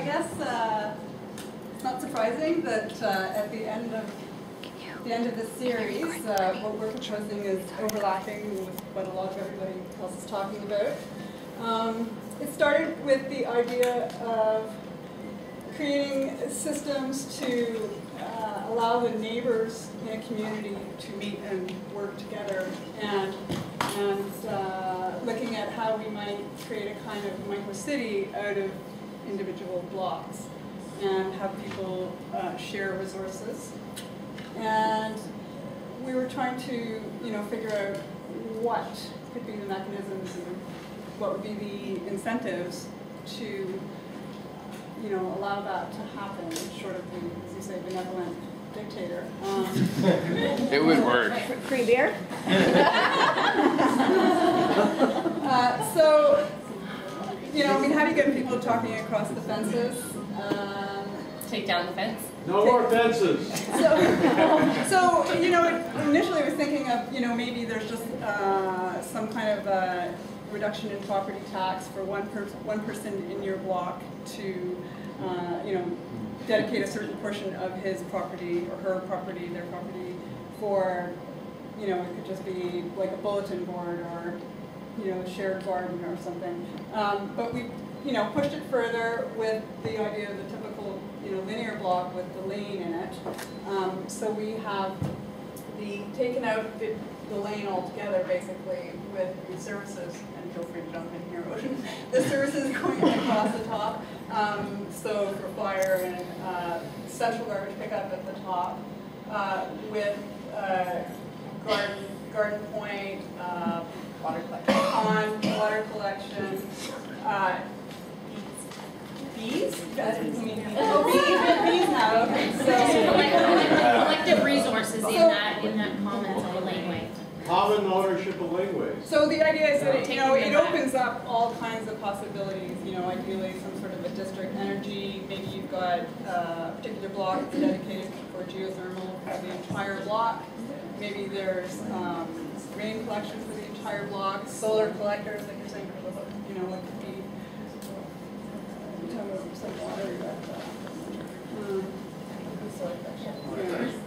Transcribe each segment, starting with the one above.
I guess it's not surprising that at the end of this series, what we're proposing is overlapping with what a lot of everybody else is talking about. It started with the idea of creating systems to allow the neighbors in a community to meet and work together, and looking at how we might create a kind of micro-city out of individual blocks and have people share resources. And we were trying to, figure out what could be the mechanisms and what would be the incentives to, allow that to happen, short of the, as you say, benevolent dictator. It would work. Free beer? So, how do you get people talking across the fences? Take down the fence. No more fences. So initially I was thinking of, maybe there's just some kind of reduction in property tax for one person in your block to, dedicate a certain portion of his property or her property, their property, for, it could just be like a bulletin board or, a shared garden or something. But we, pushed it further with the idea of the typical, linear block with the lane in it. So we have taken out the lane altogether, basically, with the services, and feel free to jump in here, Ocean. The services going across the top. So for fire and central garbage pickup at the top, with garden point, water collection, pond, water collection, bees? Bees now. Okay. So collective resources in that comment on the laneway. Common ownership of laneways. So the idea is that it opens up all kinds of possibilities. Ideally some sort of a district energy. Maybe you've got a particular block that's dedicated for geothermal for the entire block. Maybe there's rain collection for the entire block. Solar collectors, like you're saying, what could be.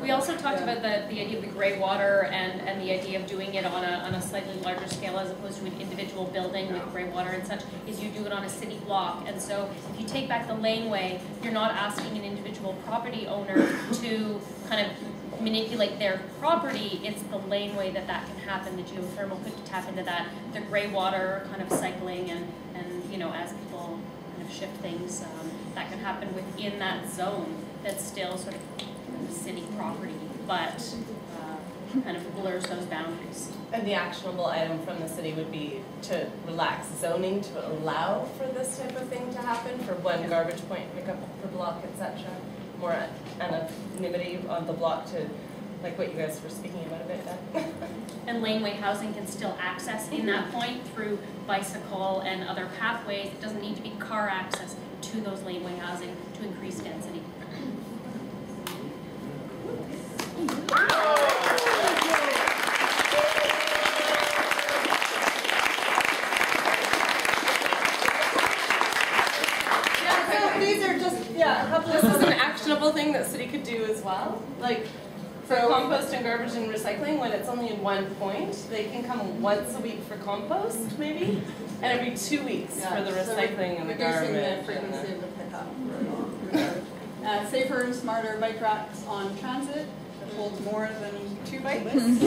We also talked about the idea of the grey water and the idea of doing it on a slightly larger scale as opposed to an individual building with grey water and such, is you do it on a city block. And so if you take back the laneway, you're not asking an individual property owner to kind of manipulate their property. It's the laneway that can happen. The geothermal could tap into that. The grey water kind of cycling and as people kind of shift things, that can happen within that zone that's still sort of city property, but kind of blurs those boundaries. And the actionable item from the city would be to relax zoning to allow for this type of thing to happen, for one garbage point pickup per block, etc. More anonymity on the block to, like what you guys were speaking about a bit then. And laneway housing can still access in that point through bicycle and other pathways. It doesn't need to be car access to those laneway housing to increase density. This is an actionable thing that city could do as well. Like for compost and garbage and recycling, when it's only in one point, they can come once a week for compost, maybe, and every 2 weeks for the recycling and the garbage. Reducing the frequency of the pickup. Safer and smarter bike racks on transit that holds more than 2 bikes. And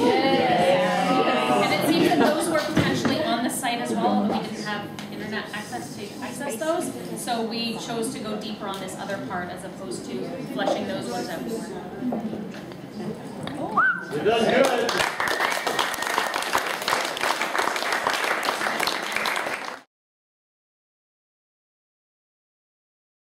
it seems that those were potentially on the site as well, but we didn't have internet access to access those. So we chose to go deeper on this other part as opposed to fleshing those ones out more. It does good.